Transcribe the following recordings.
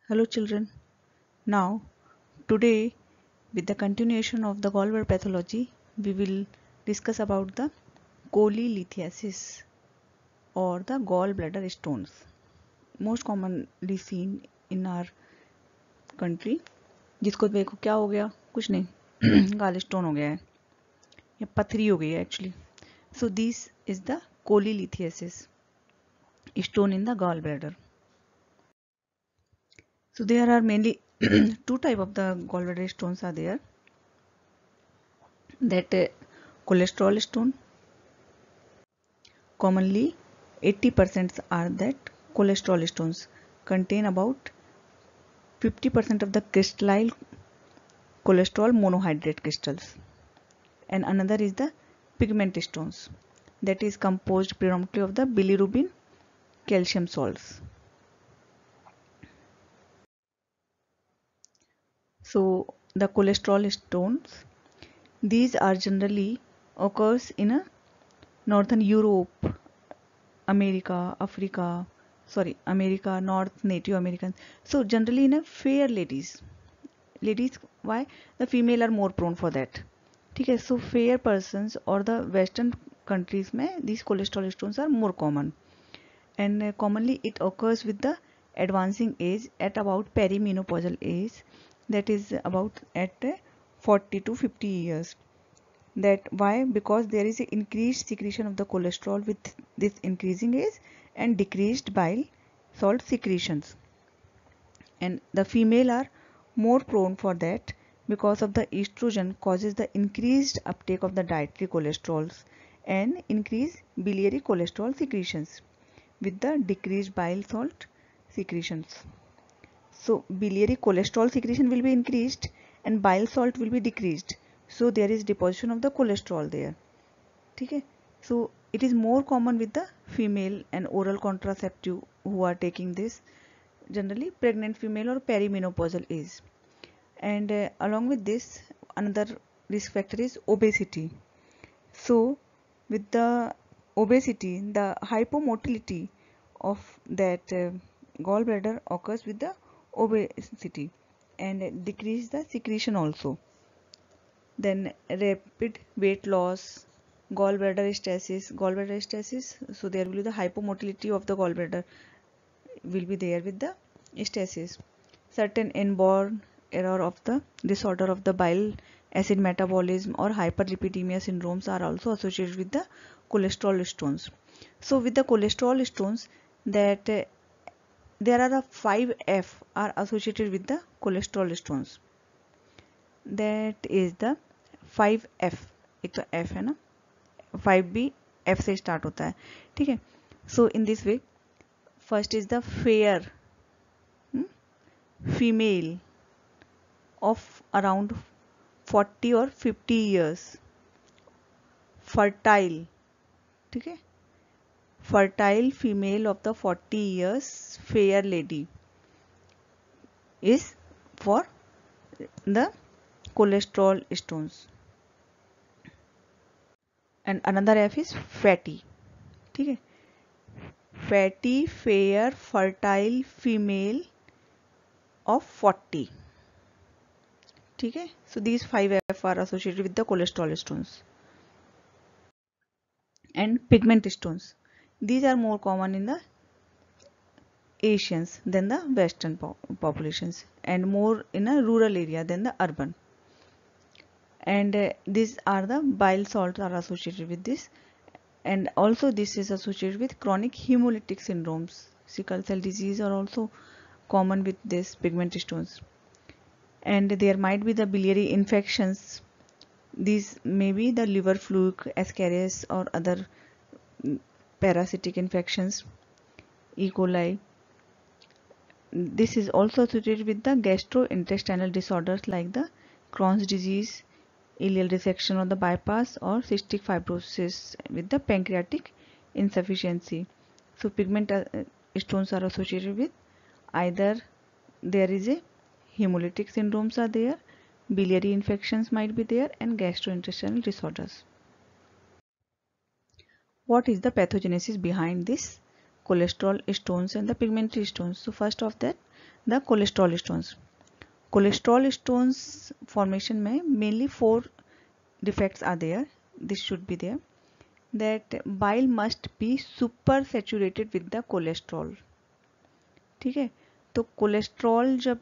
Hello children. Now today with the continuation of the gallbladder pathology we will discuss about the cholelithiasis or the gallbladder stones, most commonly seen in our country. जिसको देखो क्या हो गया, कुछ नहीं गाल stone हो गया है या पथरी हो गई है actually. So this is the cholelithiasis, stone in the gallbladder. So there are mainly two type of the gallbladder stones are there. That cholesterol stone, commonly 80% are that cholesterol stones contain about 50% of the crystalline cholesterol monohydrate crystals, and another is the pigment stones that is composed predominantly of the bilirubin calcium salts. So the cholesterol stones, these are generally occurs in a northern Europe, America, North Native Americans. So generally in a fair ladies, why the female are more prone for that. ठीक है, so fair persons or the western countries में these cholesterol stones are more common, and commonly it occurs with the advancing age at about perimenopausal age, that is about at 40 to 50 years. That why? Because there is an increased secretion of the cholesterol with this increasing age and decreased bile salt secretions, and the female are more prone for that because of the estrogen causes the increased uptake of the dietary cholesterols and increased biliary cholesterol secretions with the decreased bile salt secretions. So biliary cholesterol secretion will be increased and bile salt will be decreased, so there is deposition of the cholesterol there. Okay, so it is more common with the female and oral contraceptive who are taking this, generally pregnant female or perimenopausal age. And along with this, another risk factor is obesity. So with the obesity, the hypomotility of that gallbladder occurs with the obesity and decrease the secretion also. Then rapid weight loss, gallbladder stasis, so there will be the hypomotility of the gallbladder will be there with the stasis. Certain inborn error of the disorder of the bile acid metabolism or hyperlipidemia syndromes are also associated with the cholesterol stones. So with the cholesterol stones, that there are 5F are associated with the cholesterol stones. That is the 5F. एक तो F है ना, 5 भी F से start होता है, ठीक है. So in this way, first is the fair female of around 40 or 50 years, fertile, ठीक है, fertile female of the 40 years, fair lady is for the cholesterol stones. And another F is fatty, ठीक है, fatty fair fertile female of 40, ठीक है. So these 5F are associated with the cholesterol stones. And pigment stones, these are more common in the Asians than the western populations, and more in a rural area than the urban. And these are the bile salts are associated with this, and also this is associated with chronic hemolytic syndromes. Sickle cell disease are also common with this pigment stones. And there might be the biliary infections. These may be the liver fluke, ascaris, or other parasitic infections, E. coli. This is also associated with the gastrointestinal disorders like the Crohn's disease, ileal resection or the bypass, or cystic fibrosis with the pancreatic insufficiency. So pigment stones are associated with either there is a hemolytic syndromes are there, biliary infections might be there, and gastrointestinal disorders. What is the pathogenesis behind this cholesterol stones and the pigment stones? So first of that, the cholesterol stones. Cholesterol stones formation में mainly 4 defects are there. This should be there. That bile must be super saturated with the cholesterol. ठीक है, तो cholesterol जब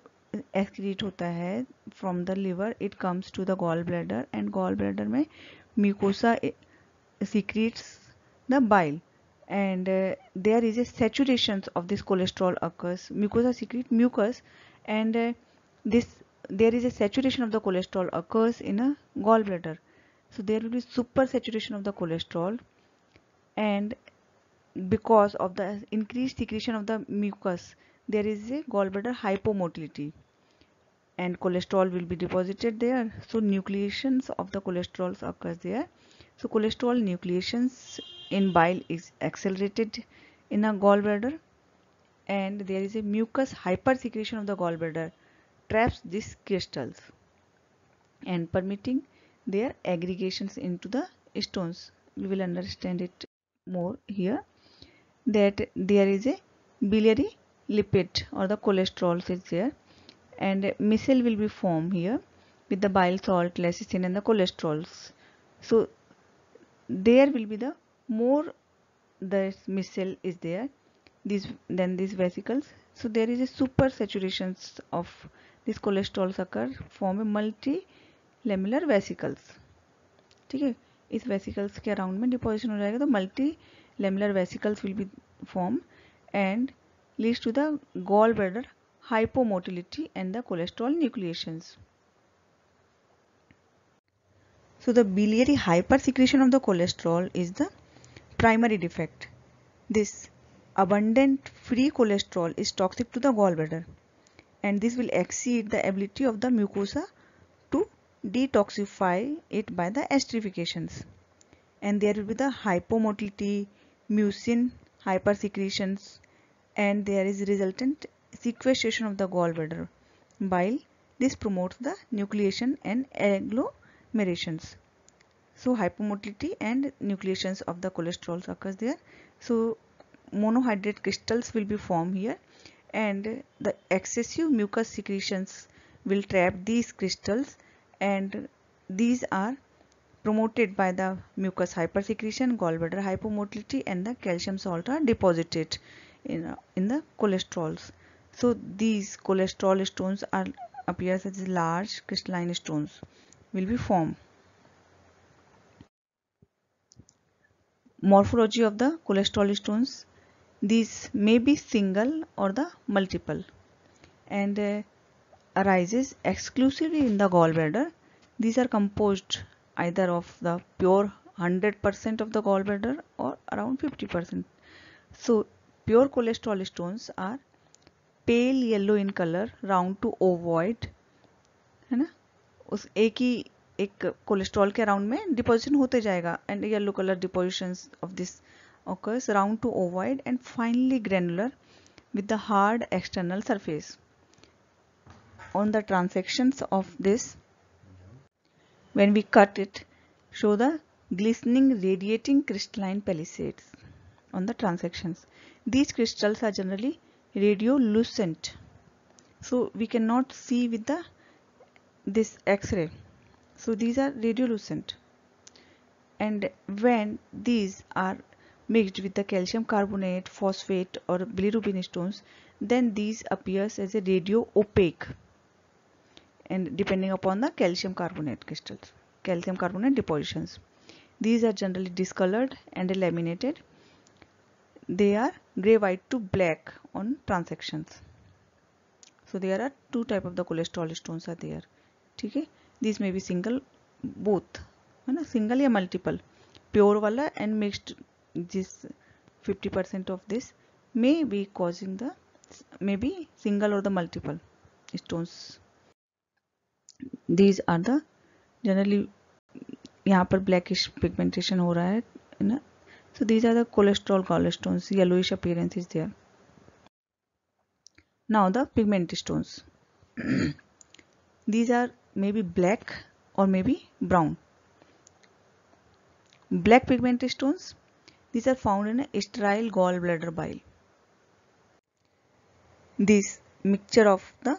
excrete होता है from the liver, it comes to the gall bladder, and gall bladder में mucosa secretes the bile, and there is a saturation of this cholesterol occurs. Mucosa secrete mucus, and this there is a saturation of the cholesterol occurs in a gallbladder. So there will be super saturation of the cholesterol, and because of the increased secretion of the mucus, there is a gallbladder hypomotility, and cholesterol will be deposited there. So nucleations of the cholesterol occurs there. So cholesterol nucleations in bile is accelerated in a gallbladder, and there is a mucus hypersecretion of the gallbladder traps these crystals and permitting their aggregations into the stones. We will understand it more here, that there is a biliary lipid or the cholesterol is there, and micelle will be formed here with the bile salt, lecithin and the cholesterols. So there will be the more the micelle is there, these vesicles. So there is a super saturations of these cholesterols occur, form a multi-lamellar vesicles. ठीक है, इस vesicles के around में deposition हो जाएगा, तो multi-lamellar vesicles will be formed and leads to the gallbladder hypomotility and the cholesterol nucleations. So the biliary hypersecretion of the cholesterol is the primary defect. This abundant free cholesterol is toxic to the gallbladder, and this will exceed the ability of the mucosa to detoxify it by the esterifications. And there will be the hypomotility, mucin hypersecretions, and there is resultant sequestration of the gallbladder bile. This promotes the nucleation and agglomerations. So hypomotility and nucleations of the cholesterol occurs there. So monohydrate crystals will be formed here, and the excessive mucus secretions will trap these crystals, and these are promoted by the mucus hypersecretion, gallbladder hypomotility, and the calcium salt are deposited in the cholesterols. So these cholesterol stones are appears as large crystalline stones will be formed. Morphology of the cholesterol stones. These may be single or the multiple, and arises exclusively in the gallbladder. These are composed either of the pure 100% of the gallbladder or around 50%. So pure cholesterol stones are pale yellow in color, round to ovoid, है ना, उस एक cholesterol के around में deposition होते जाएगा, and yellow colour depositions of this occurs round to ovoid and finely granular with the hard external surface. On the transections of this, when we cut it, show the glistening radiating crystalline palisades on the transections. These crystals are generally radiolucent, so we cannot see with this X-ray. So these are radiolucent, and when these are mixed with the calcium carbonate, phosphate or bilirubin stones, then these appears as a radio opaque, and depending upon the calcium carbonate crystals, calcium carbonate depositions. These are generally discolored and laminated. They are gray white to black on transections. So there are two type of the cholesterol stones are there. ठीक है, these may be single, both है ना, single या multiple, pure वाला and mixed. This 50% of this may be causing the maybe single or the multiple stones. These are the generally यहाँ पर blackish pigmentation हो रहा है ना. So these are the cholesterol gallstones. Yellowish appearance is there. Now the pigment stones. These are maybe black or maybe brown. Black pigment stones. These are found in a sterile gallbladder bile. These mixture of the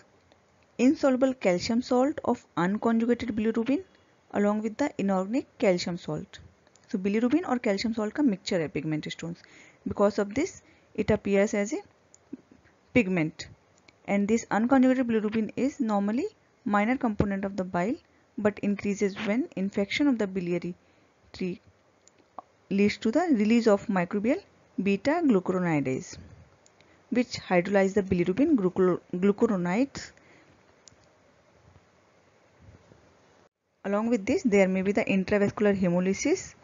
insoluble calcium salt of unconjugated bilirubin along with the inorganic calcium salt. So bilirubin और calcium salt का mixture है pigment stones. Because of this, it appears as a pigment. And this unconjugated bilirubin is normally minor component of the bile, but increases when infection of the biliary tree leads to the release of microbial beta glucuronidase, which hydrolyze the bilirubin glucuronides. Along with this, there may be the intravascular hemolysis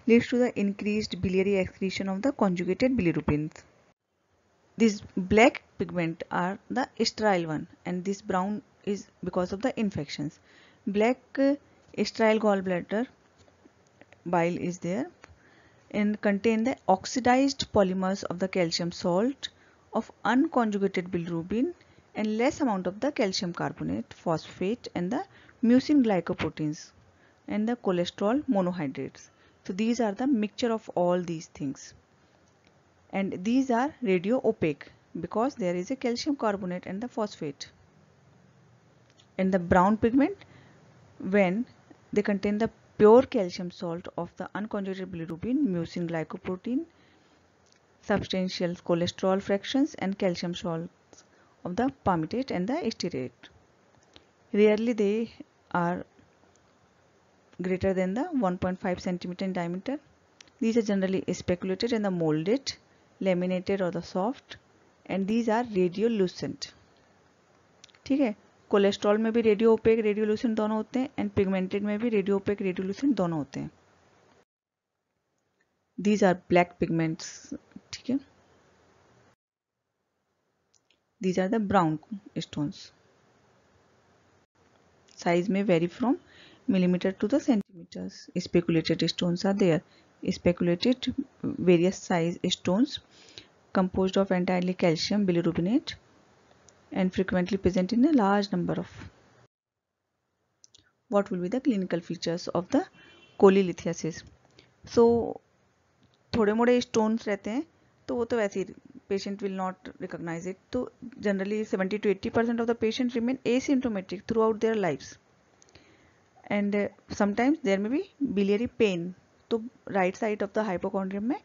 leads to the increased biliary excretion of the conjugated bilirubins. These black pigment are the sterile one, and this brown is because of the infections. Black sterile gallbladder bile is there and contain the oxidized polymers of the calcium salt of unconjugated bilirubin and less amount of the calcium carbonate, phosphate and the mucin glycoproteins and the cholesterol monohydrates. So these are the mixture of all these things, and these are radio opaque because there is a calcium carbonate and the phosphate. And the brown pigment, when they contain the pure calcium salt of the unconjugated bilirubin, mucin glycoprotein, substantial cholesterol fractions and calcium salts of the palmitate and the stearate. Rarely they are greater than the 1.5 centimeter in diameter. These are generally speculated and the molded, laminated or the soft, and these are radiolucent. ठीक है, cholesterol में भी radio OPEC रेडियोलुसेंट दोनों होते हैं and pigmented में भी radio OPEC रेडियोलुसेंट दोनों होते हैं. These are black pigments. ठीक है, these are the brown stones. Size may vary from millimeter to the centimeters. Speculated stones are there. Speculated various size stones composed of entirely calcium bilirubinate and frequently present in a large number of. What will be the clinical features of the cholelithiasis? So थोड़े मोड़े stones रहते हैं तो वो तो वैसे ही patient will not recognize it. तो generally 70 to 80% of the patient remain asymptomatic throughout their lives. And sometimes there may be biliary pain. तो right side of the hypochondrium में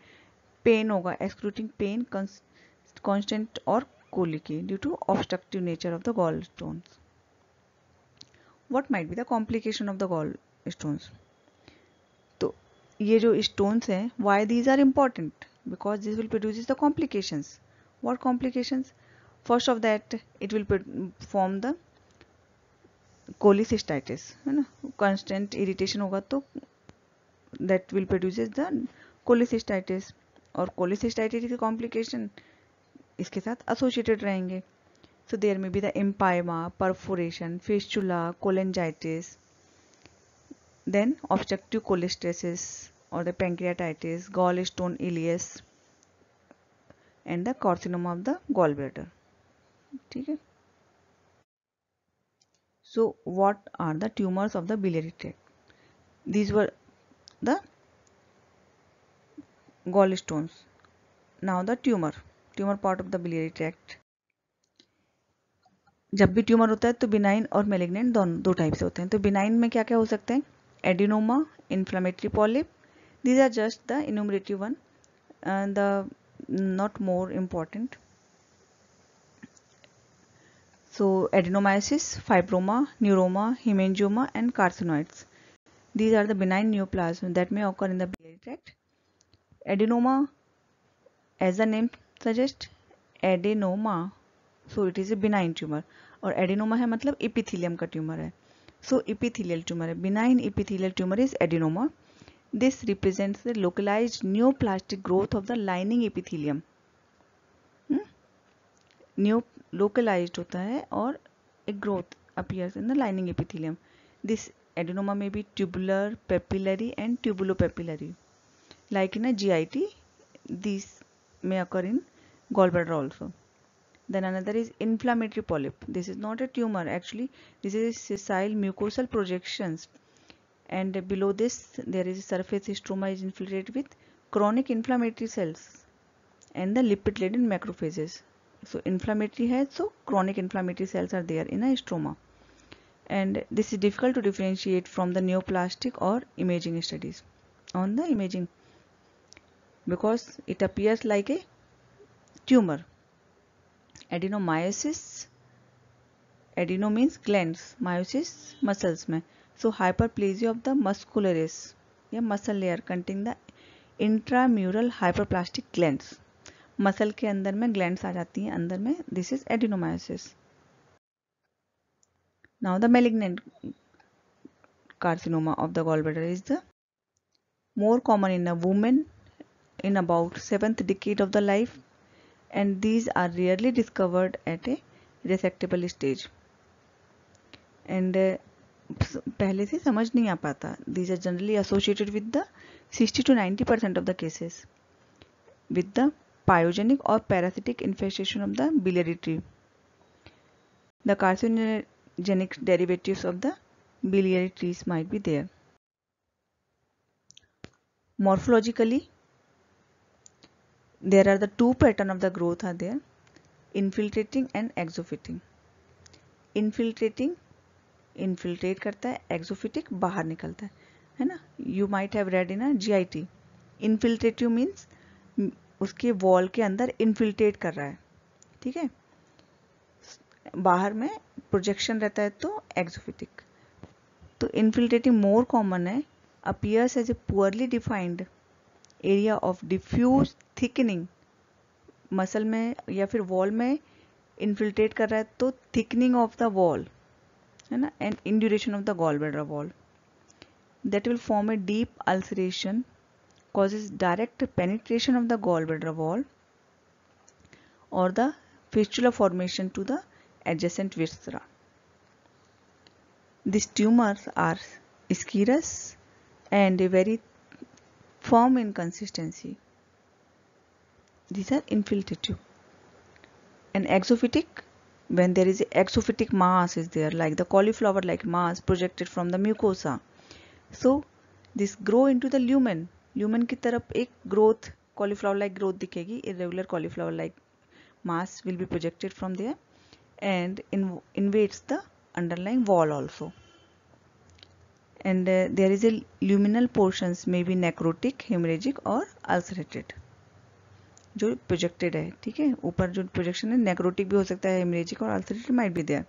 pain होगा, excruting pain, constant और colicky due to obstructive nature of the gallstones. What might be the complication of the gallstones? तो ये जो stones हैं, why these are important? Because this will produce the complications. What complications? First of that, it will form the cholecystitis, है ना, constant irritation होगा तो that will produces the cholecystitis, और cholecystitis की complication इसके साथ associated रहेंगे. So there may be the empyema, perforation, fistula, cholangitis, then obstructive cholestasis or the pancreatitis, gallstone ileus and the carcinoma of the gallbladder. ठीक है. So what are the tumors of the biliary tract? These were the gallstones. Now the tumor part of the biliary tract. जब भी tumour होता है तो benign और malignant दोनों दो टाइप से होते हैं. तो बिनाइन में क्या क्या हो सकते हैं? Adenoma, inflammatory polyp. These are just the enumerative one, the not more important. So adenomyosis, fibroma, neuroma, hemangioma and carcinoids. These are the benign neoplasms that may occur in the biliary tract. Adenoma, as the name suggests, adenoma, so it is a benign tumor. और adenoma है मतलब epithelium का tumor है. So epithelial tumor है. Benign epithelial tumor is adenoma. This represents the localized neoplastic growth of the lining epithelium. Localized होता है और a growth appears in the lining epithelium. This adenoma may be tubular, papillary and tubulopapillary. Like in a GIT, these may occur in gallbladder also. Then another is inflammatory polyp. This is not a tumor actually. This is sessile mucosal projections. And below this there is a surface stroma is infiltrated with chronic inflammatory cells and the lipid-laden macrophages. So inflammatory है, so chronic inflammatory cells are there in a stroma, and this is difficult to differentiate from the neoplastic or imaging studies on the imaging because it appears like a tumor. Adenomyosis, adeno means glands, meiosis muscles में, so hyperplasia of the muscularis या muscle layer containing the intramural hyperplastic glands. Muscle के अंदर में glands आ जाती हैं अंदर में, this is adenomyosis. Now the malignant carcinoma of the gallbladder is the more common in a woman in about 7th decade of the life, and these are rarely discovered at a resectable stage, and पहले से समझ नहीं आ पाता. These are generally associated with the 60 to 90% of the cases with the pyogenic or parasitic infestation of the biliary tree. The carcinogenic derivatives of the biliary trees might be there. Morphologically, there are the two patterns of the growth are there, infiltrating and exophytic. Infiltrating infiltrate करता है, exophytic बाहर निकलता है ना. You might have read in a GIT. Infiltrative means उसके wall के अंदर infiltrate कर रहा है, ठीक है, बाहर में प्रोजेक्शन रहता है तो exophytic. तो infiltrating more common है, appears as a poorly defined area of diffuse thickening. Muscle में या फिर वॉल में इन्फिल्ट्रेट कर रहा है तो थिकनिंग ऑफ द वॉल है ना, and induration of the gall bladder wall that will form a deep ulceration, causes direct penetration of the gallbladder wall or the fistula formation to the adjacent viscera. These tumors are scarce and very firm in consistency. These are infiltrative. And exophytic, when there is a exophytic mass is there, like the cauliflower like mass projected from the mucosa, so this grow into the lumen. Lumen की तरफ एक growth, cauliflower like growth दिखेगी, irregular cauliflower like mass will be projected from there and invades the underlying wall also. And there is a luminal portions may be necrotic, hemorrhagic और ulcerated, जो projected है, ठीक है, ऊपर जो projection है necrotic भी हो सकता है, हेमरेजिक और ulcerated might be there.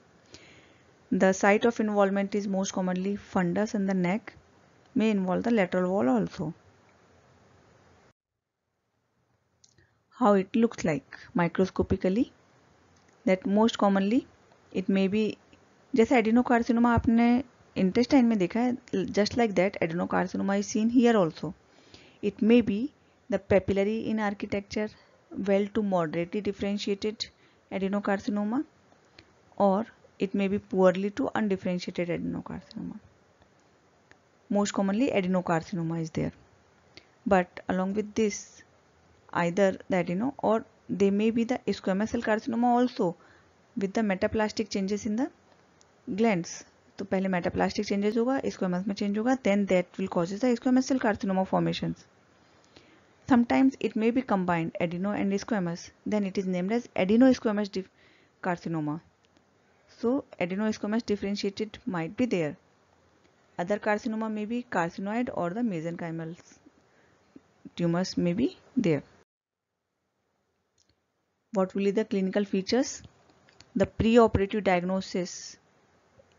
The site of involvement is most commonly fundus in the neck, may involve the lateral wall also. How it looks like microscopically, that most commonly it may be, जैसे adenocarcinoma आपने intestine में देखा है, just like that adenocarcinoma is seen here also. It may be the papillary in architecture, well to moderately differentiated adenocarcinoma, or it may be poorly to undifferentiated adenocarcinoma. Most commonly adenocarcinoma is there, but along with this either the adeno or they may be the squamous cell carcinoma also with the metaplastic changes in the glands. तो पहले metaplastic changes होगा, squamous में change होगा, then that will causes the squamous cell carcinoma formations. Sometimes it may be combined adeno and squamous, then it is named as adenosquamous carcinoma. So adenosquamous differentiated might be there. Other carcinoma may be carcinoid or the mesenchymal tumors may be there. What will be the clinical features? The preoperative diagnosis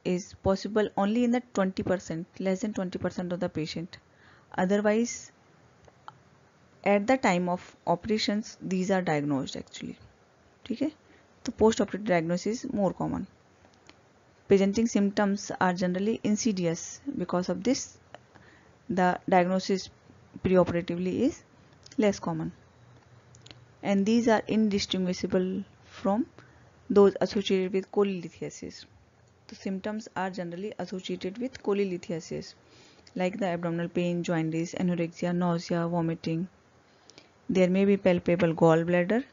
is possible only in the 20%, less than 20% of the patient. Otherwise, at the time of operations, these are diagnosed actually. ठीक है, तो post-operative diagnosis is more common. Presenting symptoms are generally insidious. Because of this, the diagnosis preoperatively is less common, and these are indistinguishable from those associated with cholelithiasis. The symptoms are generally associated with cholelithiasis, like the abdominal pain, jaundice, anorexia, nausea, vomiting. There may be palpable gallbladder,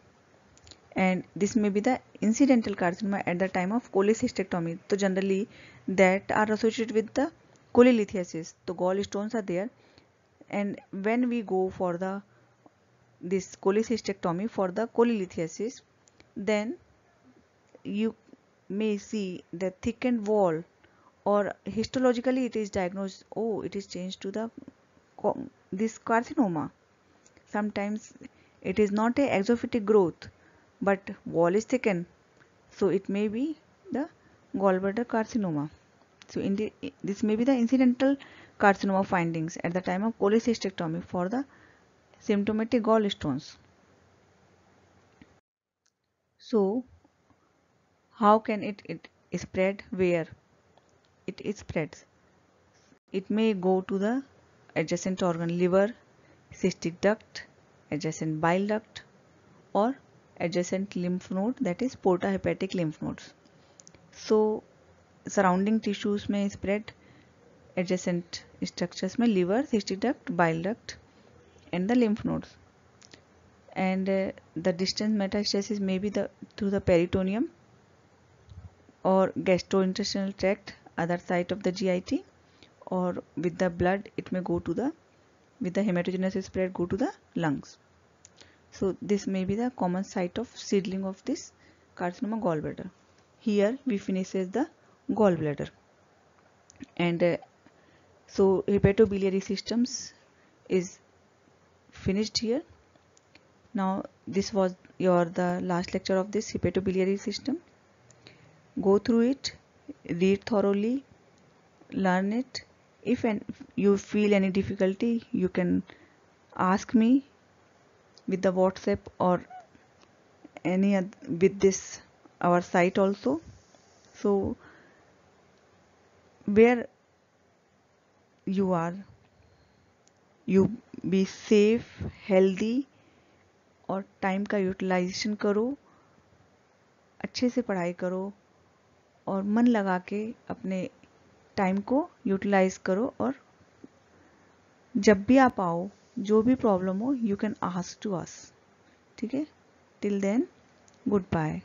and this may be the incidental carcinoma at the time of cholecystectomy. So generally that are associated with the cholelithiasis. The gallstones are there, and when we go for the this cholecystectomy for the cholelithiasis, then you may see the thickened wall, or histologically it is diagnosed, oh, it is changed to the this carcinoma. Sometimes it is not a exophytic growth, but wall is thickened, so it may be the gallbladder carcinoma. So this may be the incidental carcinoma findings at the time of cholecystectomy for the symptomatic gallstones. So how can it spread? Where it spreads? It may go to the adjacent organ, liver, cystic duct, adjacent bile duct, or adjacent lymph node, that is portahepatic lymph nodes. So surrounding tissues may spread, adjacent structures में liver, cystic duct, bile duct and the lymph nodes. And the distant metastasis may be through the peritoneum or gastrointestinal tract, other side of the GIT, or with the blood it may go to the, with the hematogenous spread, go to the lungs. So this may be the common site of seedling of this carcinoma gallbladder. Here we finishes the gallbladder, and so hepatobiliary systems is finished here. Now this was the last lecture of this hepatobiliary system. Go through it, read thoroughly, learn it. If you feel any difficulty, you can ask me with the WhatsApp or any with this our site also. So where you are, you be safe, healthy और time का utilisation करो, अच्छे से पढ़ाई करो और मन लगा के अपने टाइम को यूटिलाइज करो, और जब भी आप आओ, जो भी प्रॉब्लम हो, you can ask to us. ठीक है? Till then, good bye.